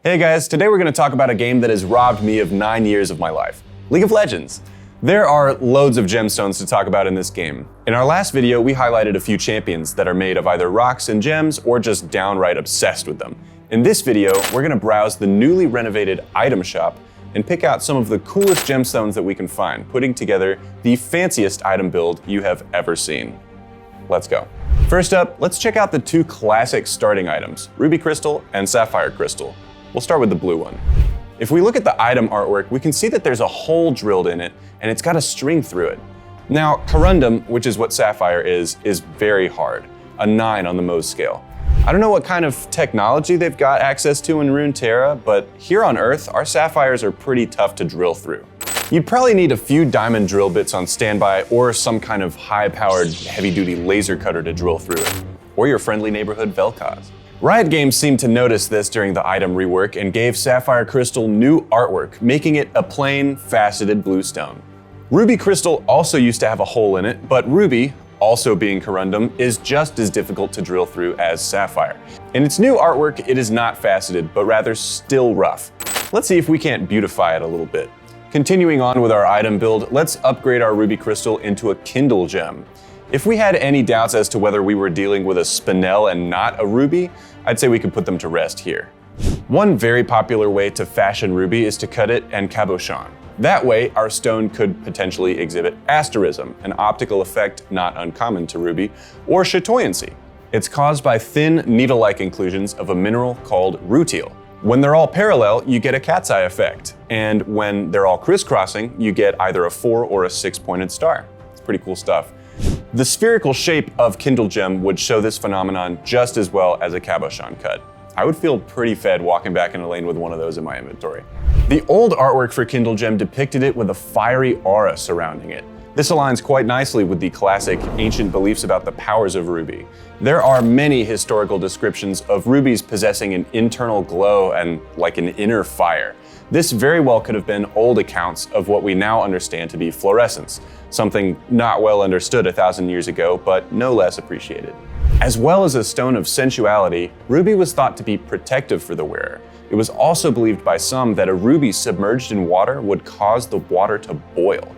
Hey guys, today we're going to talk about a game that has robbed me of 9 years of my life, League of Legends. There are loads of gemstones to talk about in this game. In our last video, we highlighted a few champions that are made of either rocks and gems or just downright obsessed with them. In this video, we're going to browse the newly renovated item shop and pick out some of the coolest gemstones that we can find, putting together the fanciest item build you have ever seen. Let's go. First up, let's check out the two classic starting items, Ruby Crystal and Sapphire Crystal. We'll start with the blue one. If we look at the item artwork, we can see that there's a hole drilled in it and it's got a string through it. Now, corundum, which is what Sapphire is very hard, a 9 on the Mohs scale. I don't know what kind of technology they've got access to in Runeterra, but here on Earth, our sapphires are pretty tough to drill through. You'd probably need a few diamond drill bits on standby or some kind of high-powered, heavy-duty laser cutter to drill through it, or your friendly neighborhood Vel'Koz. Riot Games seemed to notice this during the item rework and gave Sapphire Crystal new artwork, making it a plain, faceted blue stone. Ruby Crystal also used to have a hole in it, but Ruby, also being corundum, is just as difficult to drill through as Sapphire. In its new artwork, it is not faceted, but rather still rough. Let's see if we can't beautify it a little bit. Continuing on with our item build, let's upgrade our Ruby Crystal into a Kindle Gem. If we had any doubts as to whether we were dealing with a spinel and not a ruby, I'd say we could put them to rest here. One very popular way to fashion ruby is to cut it en cabochon. That way, our stone could potentially exhibit asterism, an optical effect not uncommon to ruby, or chatoyancy. It's caused by thin, needle-like inclusions of a mineral called rutile. When they're all parallel, you get a cat's eye effect, and when they're all crisscrossing, you get either a 4 or a 6-pointed star. It's pretty cool stuff. The spherical shape of Kindle Gem would show this phenomenon just as well as a cabochon cut. I would feel pretty fed walking back in a lane with one of those in my inventory. The old artwork for Kindle Gem depicted it with a fiery aura surrounding it. This aligns quite nicely with the classic ancient beliefs about the powers of ruby. There are many historical descriptions of rubies possessing an internal glow and like an inner fire. This very well could have been old accounts of what we now understand to be fluorescence, something not well understood 1,000 years ago, but no less appreciated. As well as a stone of sensuality, ruby was thought to be protective for the wearer. It was also believed by some that a ruby submerged in water would cause the water to boil.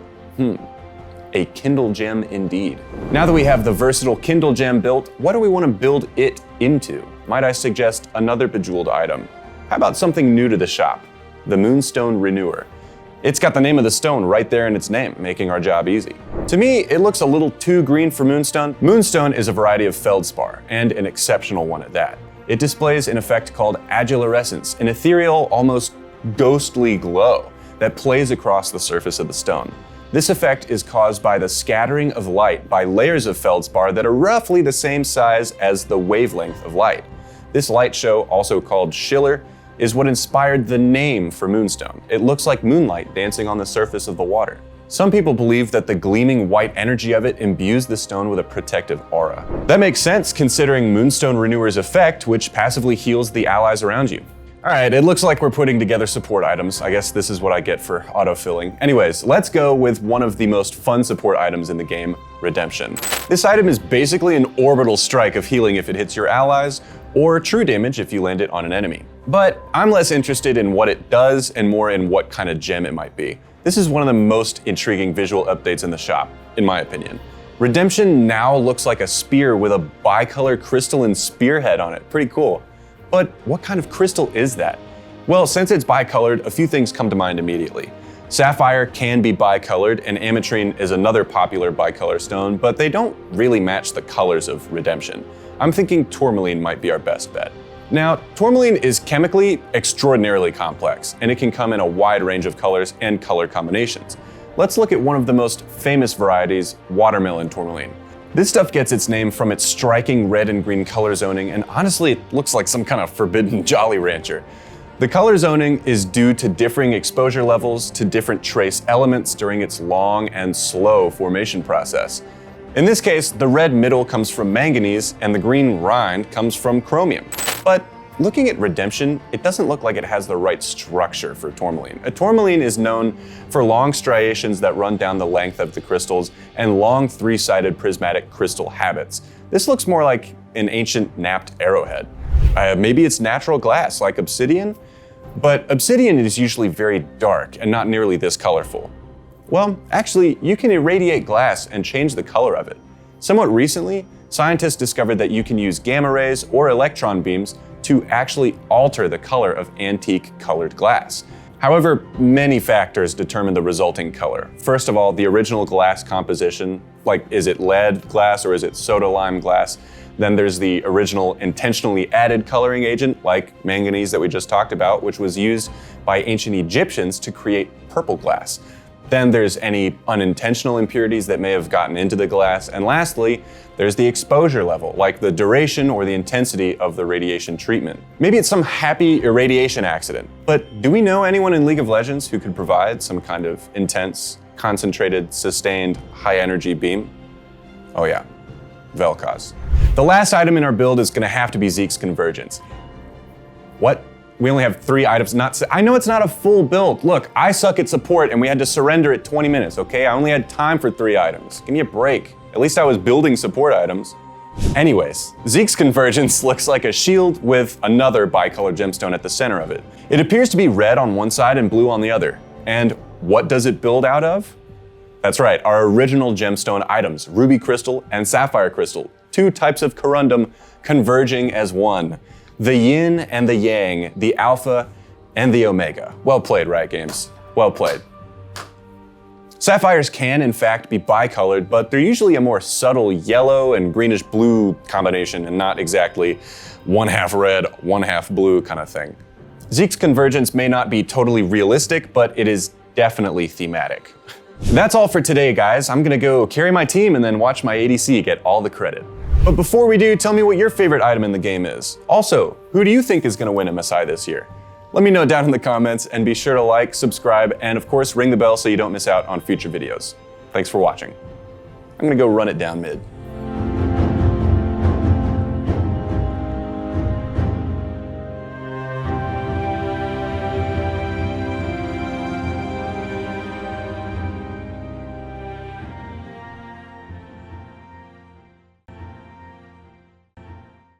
A Kindle Gem indeed. Now that we have the versatile Kindle Gem built, what do we want to build it into? Might I suggest another bejeweled item? How about something new to the shop? The Moonstone Renewer. It's got the name of the stone right there in its name, making our job easy. To me, it looks a little too green for Moonstone. Moonstone is a variety of feldspar, and an exceptional one at that. It displays an effect called agilurescence, an ethereal, almost ghostly glow that plays across the surface of the stone. This effect is caused by the scattering of light by layers of feldspar that are roughly the same size as the wavelength of light. This light show, also called schiller, is what inspired the name for Moonstone. It looks like moonlight dancing on the surface of the water. Some people believe that the gleaming white energy of it imbues the stone with a protective aura. That makes sense considering Moonstone Renewer's effect, which passively heals the allies around you. All right, it looks like we're putting together support items. I guess this is what I get for autofilling. Anyways, let's go with one of the most fun support items in the game, Redemption. This item is basically an orbital strike of healing if it hits your allies, or true damage if you land it on an enemy. But I'm less interested in what it does and more in what kind of gem it might be. This is one of the most intriguing visual updates in the shop, in my opinion. Redemption now looks like a spear with a bicolor crystalline spearhead on it. Pretty cool. But what kind of crystal is that? Well, since it's bicolored, a few things come to mind immediately. Sapphire can be bicolored, and ametrine is another popular bicolor stone, but they don't really match the colors of Redemption. I'm thinking Tourmaline might be our best bet. Now, Tourmaline is chemically extraordinarily complex, and it can come in a wide range of colors and color combinations. Let's look at one of the most famous varieties, watermelon tourmaline. This stuff gets its name from its striking red and green color zoning, and honestly, it looks like some kind of forbidden Jolly Rancher. The color zoning is due to differing exposure levels to different trace elements during its long and slow formation process. In this case, the red middle comes from manganese and the green rind comes from chromium. But looking at Redemption, it doesn't look like it has the right structure for tourmaline. A tourmaline is known for long striations that run down the length of the crystals and long 3-sided prismatic crystal habits. This looks more like an ancient napped arrowhead. Maybe it's natural glass like obsidian? But obsidian is usually very dark and not nearly this colorful. Well, actually, you can irradiate glass and change the color of it. Somewhat recently, scientists discovered that you can use gamma rays or electron beams to actually alter the color of antique colored glass. However, many factors determine the resulting color. First of all, the original glass composition, like is it lead glass or is it soda lime glass? Then there's the original intentionally added coloring agent, like manganese that we just talked about, which was used by ancient Egyptians to create purple glass. Then there's any unintentional impurities that may have gotten into the glass. And lastly, there's the exposure level, like the duration or the intensity of the radiation treatment. Maybe it's some happy irradiation accident, but do we know anyone in League of Legends who could provide some kind of intense, concentrated, sustained, high energy beam? Oh yeah, Vel'Koz. The last item in our build is gonna have to be Zeke's Convergence. What? We only have 3 items. I know it's not a full build. Look, I suck at support and we had to surrender at 20 minutes, okay? I only had time for 3 items. Give me a break. At least I was building support items. Anyways, Zeke's Convergence looks like a shield with another bicolor gemstone at the center of it. It appears to be red on one side and blue on the other. And what does it build out of? That's right, our original gemstone items, ruby crystal and sapphire crystal, 2 types of corundum converging as one. The yin and the yang, the alpha and the omega. Well played, Riot Games. Well played. Sapphires can, in fact, be bicolored, but they're usually a more subtle yellow and greenish blue combination and not exactly 1/2 red, 1/2 blue kind of thing. Zeke's Convergence may not be totally realistic, but it is definitely thematic. That's all for today, guys. I'm gonna go carry my team and then watch my ADC get all the credit. But before we do, tell me what your favorite item in the game is. Also, who do you think is gonna win MSI this year? Let me know down in the comments and be sure to like, subscribe, and of course ring the bell so you don't miss out on future videos. Thanks for watching. I'm gonna go run it down mid.